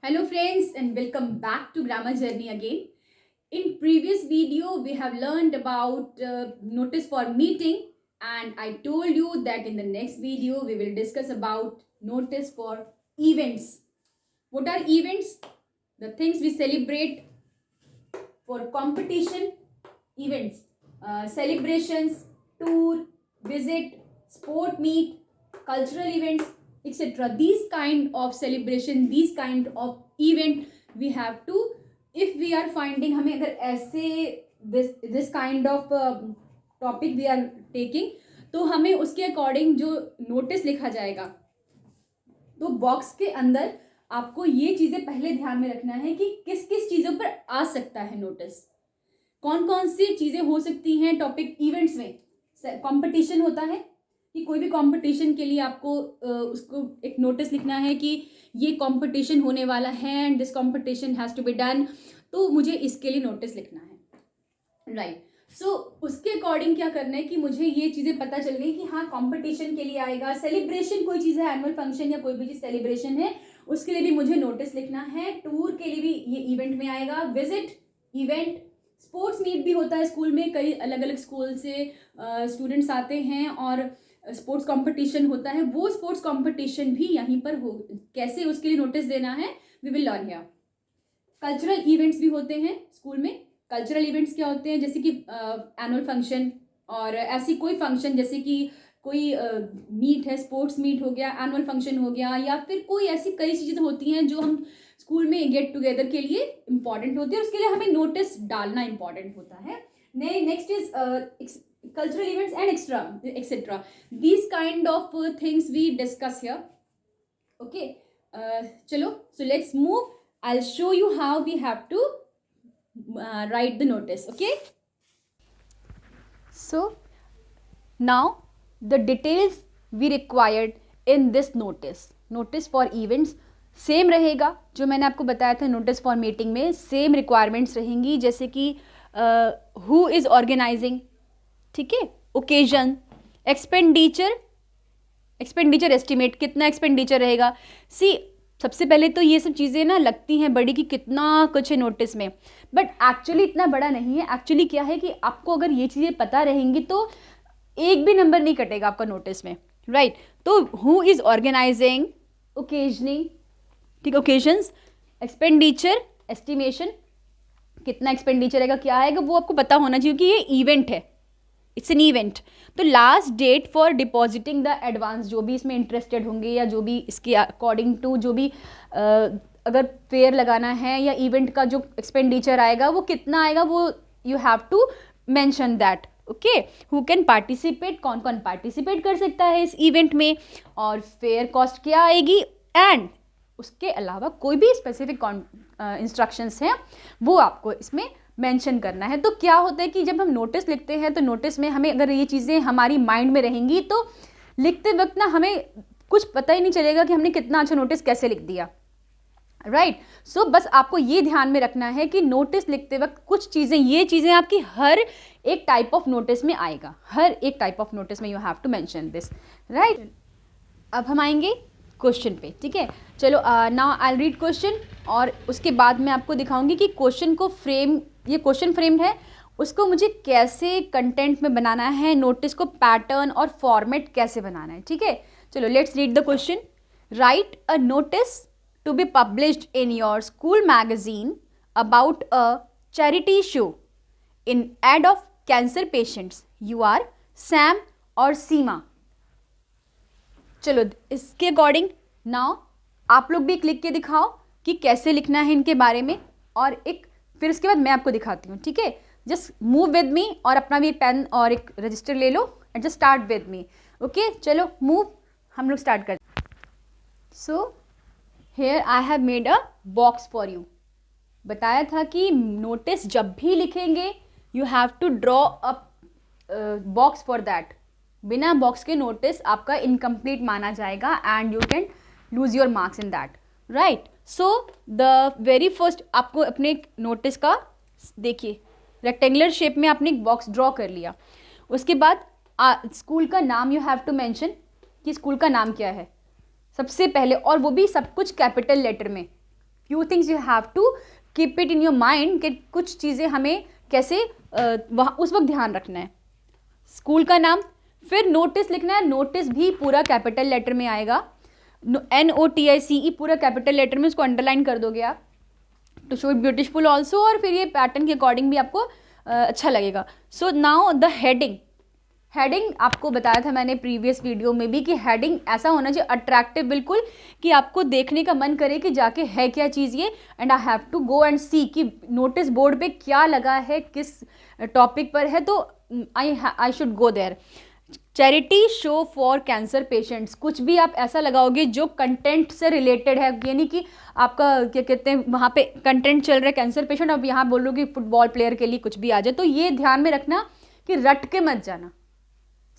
Hello friends and welcome back to Grammar Journey again. In previous video we have learned about notice for meeting, and I told you that in the next video we will discuss about notice for events. What are events? The things we celebrate for competition, events, celebrations, tour, visit, sport meet, cultural events, etc. These kind of celebration, these kind of event we have to, if we are finding, हमें अगर ऐसे this kind of topic we are taking, तो हमें उसके according जो notice लिखा जाएगा, तो बॉक्स के अंदर आपको ये चीजें पहले ध्यान में रखना है कि किस किस चीजों पर आ सकता है नोटिस, कौन कौन सी चीजें हो सकती हैं टॉपिक इवेंट्स में. कंपटीशन होता है कि कोई भी कंपटीशन के लिए आपको उसको एक नोटिस लिखना है कि ये कंपटीशन होने वाला है and this competition has to be done, तो मुझे इसके लिए नोटिस लिखना है, राइट. सो उसके अकॉर्डिंग क्या करना है कि मुझे ये चीज़ें पता चल गई कि हाँ कंपटीशन के लिए आएगा, सेलिब्रेशन कोई चीज़ है, एनुअल फंक्शन या कोई भी चीज़ सेलिब्रेशन है, उसके लिए भी मुझे नोटिस लिखना है. टूर के लिए भी ये इवेंट में आएगा. Visit event. स्पोर्ट्स मीट भी होता है स्कूल में, कई अलग अलग स्कूल से स्टूडेंट्स आते हैं और स्पोर्ट्स कंपटीशन होता है, वो स्पोर्ट्स कंपटीशन भी यहीं पर हो. कैसे उसके लिए नोटिस देना है we will learn here. Cultural events भी होते हैं स्कूल में. कल्चरल इवेंट्स क्या होते हैं, जैसे कि एनुअल फंक्शन और ऐसी कोई फंक्शन, जैसे कि कोई मीट है, स्पोर्ट्स मीट हो गया, एनुअल फंक्शन हो गया, या फिर कोई ऐसी कई चीज़ें होती हैं जो हम स्कूल में गेट टुगेदर के लिए इंपॉर्टेंट होती है, उसके लिए हमें नोटिस डालना इंपॉर्टेंट होता है. Next is cultural events and extra etc. These kind of things we discuss here. Okay, chalo, so let's move. I'll show you how we have to write the notice. Okay, so now the details we required in this notice for events same रहेगा जो मैंने आपको बताया था notice for meeting में. Same requirements रहेंगी, जैसे कि हु इज़ ऑर्गेनाइजिंग, ठीक है, ओकेजन, एक्सपेंडिचर एस्टिमेट, कितना एक्सपेंडिचर रहेगा. सी सबसे पहले तो ये सब चीज़ें ना लगती हैं बड़ी कि कितना कुछ है नोटिस में, बट एक्चुअली इतना बड़ा नहीं है. एक्चुअली क्या है कि आपको अगर ये चीज़ें पता रहेंगी तो एक भी नंबर नहीं कटेगा आपका नोटिस में, राइट. तो हु इज़ ऑर्गेनाइजिंग, ओकेजनिंग, ठीक, ओकेजन्स, एक्सपेंडिचर, एस्टिमेशन, कितना एक्सपेंडिचर रहेगा, क्या आएगा, वो आपको पता होना चाहिए कि ये इवेंट है, इट्स एन इवेंट. तो last date for depositing the advance, जो भी इसमें इंटरेस्टेड होंगे या जो भी इसके अकॉर्डिंग टू जो भी अगर फेयर लगाना है या इवेंट का जो एक्सपेंडिचर आएगा वो कितना आएगा, वो you have to mention that. Okay, who can participate, कौन कौन पार्टिसिपेट कर सकता है इस इवेंट में, और फेयर कॉस्ट क्या आएगी, एंड उसके अलावा कोई भी स्पेसिफिक इंस्ट्रक्शंस हैं वो आपको इसमें मेंशन करना है. तो क्या होता है कि जब हम नोटिस लिखते हैं तो नोटिस में हमें अगर ये चीज़ें हमारी माइंड में रहेंगी तो लिखते वक्त ना हमें कुछ पता ही नहीं चलेगा कि हमने कितना अच्छा नोटिस कैसे लिख दिया, राइट. सो बस आपको ये ध्यान में रखना है कि नोटिस लिखते वक्त कुछ चीज़ें, ये चीज़ें आपकी हर एक टाइप ऑफ नोटिस में आएगा, हर एक टाइप ऑफ नोटिस में you have to mention this, right. अब हम आएंगे क्वेश्चन पे, ठीक है. चलो नाउ आई रीड क्वेश्चन और उसके बाद मैं आपको दिखाऊंगी कि क्वेश्चन को फ्रेम, ये क्वेश्चन फ्रेम्ड है, उसको मुझे कैसे कंटेंट में बनाना है, नोटिस को पैटर्न और फॉर्मेट कैसे बनाना है, ठीक है. चलो let's read the question. Write a notice to be published in your school magazine about a charity show in aid of cancer patients. You are Sam और सीमा. चलो इसके अकॉर्डिंग नाउ आप लोग भी एक लिख के दिखाओ कि कैसे लिखना है इनके बारे में, और एक फिर उसके बाद मैं आपको दिखाती हूँ, ठीक है. जस्ट मूव विद मी, और अपना भी पेन और एक रजिस्टर ले लो and just start with me. Okay, चलो मूव, हम लोग स्टार्ट करते हैं. So here I have made a box for you. बताया था कि नोटिस जब भी लिखेंगे you have to draw a box for that. बिना बॉक्स के नोटिस आपका इनकम्प्लीट माना जाएगा and you can lose your marks in that, right. So the very first आपको अपने नोटिस का, देखिए रेक्टेंगुलर शेप में आपने एक बॉक्स ड्रॉ कर लिया. उसके बाद स्कूल का नाम यू हैव टू मेंशन कि स्कूल का नाम क्या है सबसे पहले, और वो भी सब कुछ कैपिटल लेटर में. Few things you have to keep it in your mind कि कुछ चीज़ें हमें कैसे वहाँ उस वक्त ध्यान रखना है. स्कूल का नाम, फिर नोटिस लिखना है. नोटिस भी पूरा कैपिटल लेटर में आएगा. NOTICE पूरा कैपिटल लेटर में, उसको अंडरलाइन कर दोगे आप to show it beautiful also, और फिर ये पैटर्न के अकॉर्डिंग भी आपको अच्छा लगेगा. So now the heading. Heading आपको बताया था मैंने प्रीवियस वीडियो में भी कि हेडिंग ऐसा होना चाहिए अट्रैक्टिव बिल्कुल, कि आपको देखने का मन करे कि जाके है क्या चीज़ ये, and I have to go and see कि नोटिस बोर्ड पे क्या लगा है, किस टॉपिक पर है, तो I should go there. Charity show for cancer patients, कुछ भी आप ऐसा लगाओगे जो कंटेंट से रिलेटेड है, यानी कि आपका क्या कहते हैं वहाँ पे कंटेंट चल रहा है कैंसर पेशेंट, अब यहाँ बोलोगे फुटबॉल प्लेयर के लिए कुछ भी आ जाए, तो ये ध्यान में रखना कि रट के मत जाना.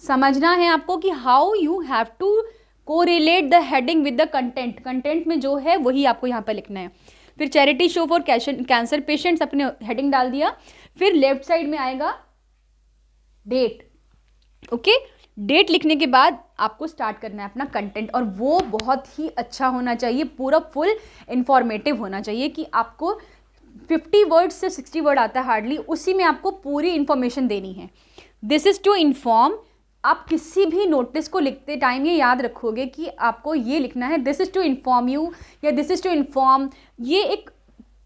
समझना है आपको कि how you have to correlate the heading with the content. Content में जो है वही आपको यहाँ पर लिखना है. फिर charity show for cancer patients अपने हेडिंग डाल दिया. फिर लेफ्ट साइड में आएगा डेट. ओके, डेट लिखने के बाद आपको स्टार्ट करना है अपना कंटेंट, और वो बहुत ही अच्छा होना चाहिए, पूरा फुल इंफॉर्मेटिव होना चाहिए कि आपको 50 वर्ड से 60 वर्ड आता है हार्डली, उसी में आपको पूरी इंफॉर्मेशन देनी है. This is to inform. आप किसी भी नोटिस को लिखते टाइम ये याद रखोगे कि आपको ये लिखना है, this is to inform you या दिस इज टू इन्फॉर्म. ये एक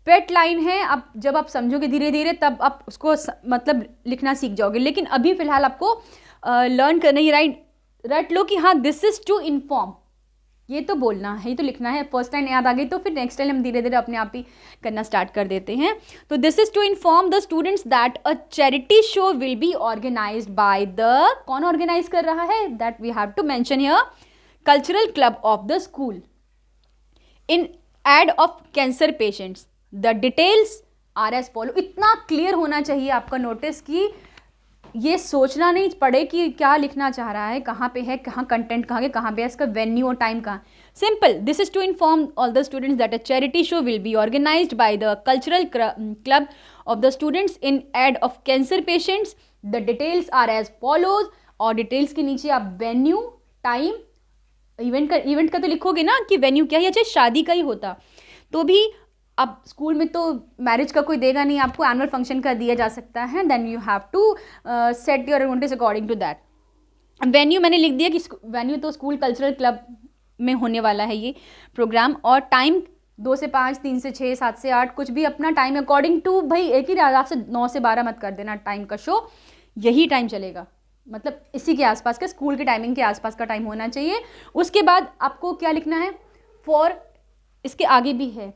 पेट लाइन है. आप जब आप समझोगे धीरे धीरे तब आप उसको मतलब लिखना सीख जाओगे, लेकिन अभी फिलहाल आपको लर्न करना ही रट लो कि हाँ दिस इज टू इन्फॉर्म, ये तो बोलना है, ये तो लिखना है. फर्स्ट टाइम याद आ गई तो फिर नेक्स्ट टाइम हम धीरे धीरे अपने आप ही करना स्टार्ट कर देते हैं. तो this is to inform the students that a charity show will be organised by the, कौन ऑर्गेनाइज कर रहा है, that we have to mention here, cultural club of the school in aid of cancer patients. The details are as follow. इतना clear होना चाहिए आपका notice कि ये सोचना नहीं पड़े कि क्या लिखना चाह रहा है, कहाँ पे है, कहाँ कंटेंट कहाँ पे है, इसका वेन्यू और टाइम कहाँ. Simple. This is to inform all the students that a charity show will be organised by the cultural club of the students in aid of cancer patients. The details are as follows. और details के नीचे आप venue, time, event का तो लिखोगे ना कि venue क्या है, चाहे शादी का ही होता तो भी. अब स्कूल में तो मैरिज का कोई देगा नहीं आपको, एनुअल फंक्शन का दिया जा सकता है. Then you have to set your notice according to that. Venue मैंने लिख दिया कि वेन्यू तो स्कूल कल्चरल क्लब में होने वाला है ये प्रोग्राम. और टाइम 2 से 5, 3 से 6, 7 से 8, कुछ भी अपना टाइम अकॉर्डिंग टू. भाई एक ही रात से 9 से 12 मत कर देना टाइम का शो, यही टाइम चलेगा, मतलब इसी के आसपास का, स्कूल के टाइमिंग के आसपास का टाइम होना चाहिए. उसके बाद आपको क्या लिखना है, फॉर, इसके आगे भी है,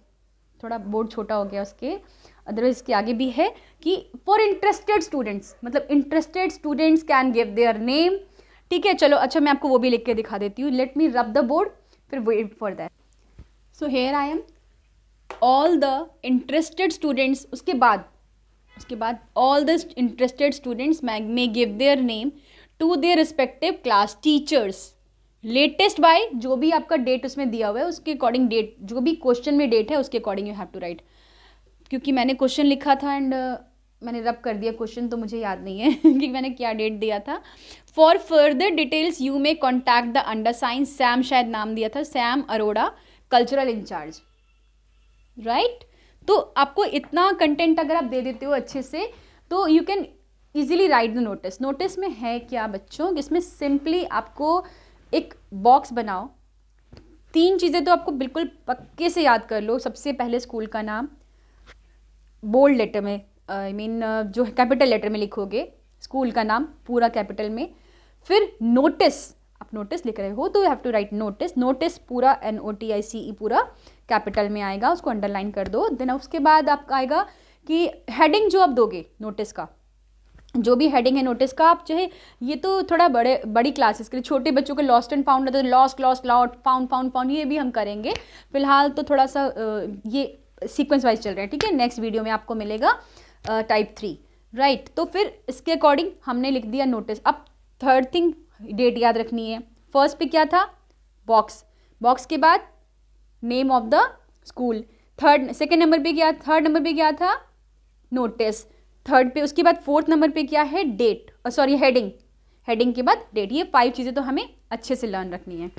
थोड़ा बोर्ड छोटा हो गया उसके, अदरवाइज इसके आगे भी है कि फॉर इंटरेस्टेड स्टूडेंट्स, मतलब interested students can give their name. ठीक है, चलो अच्छा मैं आपको वो भी लिख के दिखा देती हूँ. Let me rub the board, फिर wait for that. So here I am all the interested students. उसके बाद all the interested students may give their name to their respective class teachers. Latest by, जो भी आपका date उसमें दिया हुआ है उसके अकॉर्डिंग डेट, जो भी क्वेश्चन में डेट है उसके according you have to write. क्योंकि मैंने क्वेश्चन लिखा था एंड मैंने रब कर दिया क्वेश्चन, तो मुझे याद नहीं है कि मैंने क्या डेट दिया था. For further details you may contact the undersign Sam, शायद नाम दिया था, Sam Arora, cultural in charge. Right. तो आपको इतना कंटेंट अगर आप दे देते हो अच्छे से तो you can easily right the notice. Notice में है क्या बच्चों, इसमें सिंपली आपको एक बॉक्स बनाओ. 3 चीज़ें तो आपको बिल्कुल पक्के से याद कर लो. सबसे पहले स्कूल का नाम बोल्ड लेटर में, आई मीन जो कैपिटल लेटर में लिखोगे स्कूल का नाम पूरा कैपिटल में. फिर नोटिस, आप नोटिस लिख रहे हो तो you have to write notice. Notice पूरा NOTICE पूरा कैपिटल में आएगा, उसको अंडरलाइन कर दो. देन उसके बाद आपका आएगा कि हेडिंग जो आप दोगे नोटिस का, जो भी हेडिंग है नोटिस का, आप चाहे ये तो थोड़ा बड़ी क्लासेस के लिए, छोटे बच्चों के लॉस्ट एंड फाउंड है तो लॉस्ट लॉस्ट लॉट फाउंड ये भी हम करेंगे. फिलहाल तो थोड़ा सा ये सीक्वेंस वाइज चल रहा है. ठीक है, नेक्स्ट वीडियो में आपको मिलेगा टाइप 3. राइट. तो फिर इसके अकॉर्डिंग हमने लिख दिया नोटिस. अब थर्ड थिंग, डेट याद रखनी है. फर्स्ट पे क्या था, बॉक्स के बाद name of the school. Second number पे क्या, थर्ड नंबर पे क्या था, नोटिस. थर्ड पे, उसके बाद फोर्थ नंबर पे क्या है, डेट, सॉरी हेडिंग के बाद डेट. ये 5 चीज़ें तो हमें अच्छे से लर्न रखनी है.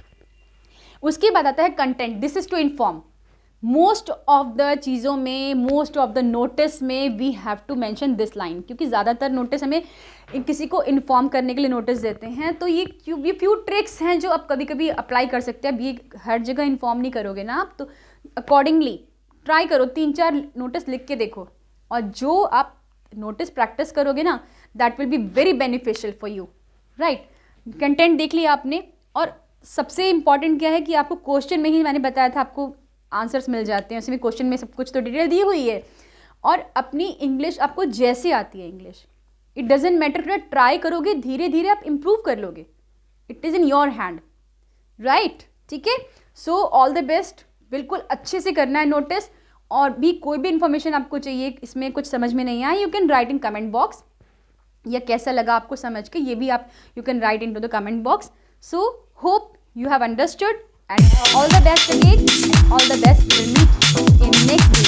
उसके बाद आता है content. This is to inform. Most of the चीज़ों में, मोस्ट ऑफ द नोटिस में we have to mention this line, क्योंकि ज़्यादातर नोटिस हमें किसी को इन्फॉर्म करने के लिए नोटिस देते हैं, तो ये फ्यू ट्रिक्स हैं जो आप कभी कभी अप्लाई कर सकते हैं। अब ये हर जगह इन्फॉर्म नहीं करोगे ना आप, तो अकॉर्डिंगली ट्राई करो, 3-4 नोटिस लिख के देखो, और जो आप नोटिस प्रैक्टिस करोगे ना, that will be very beneficial for you, right. Content देख लिया आपने, और सबसे इंपॉर्टेंट क्या है कि आपको क्वेश्चन में ही मैंने बताया था आपको आंसर्स मिल जाते हैं, उसमें क्वेश्चन में सब कुछ तो डिटेल दी हुई है। और अपनी इंग्लिश आपको जैसे आती है English, it doesn't matter, try करोगे धीरे धीरे आप इम्प्रूव कर लोगे, it is in your hand, right. ठीक है, सो ऑल द बेस्ट, बिल्कुल अच्छे से करना है नोटिस। और भी कोई भी इन्फॉर्मेशन आपको चाहिए, इसमें कुछ समझ में नहीं आया, you can write in comment box, या कैसा लगा आपको समझ के, ये भी आप you can write in to the comment box. So hope you have understood, and all the best again, and all the best. We'll meet in next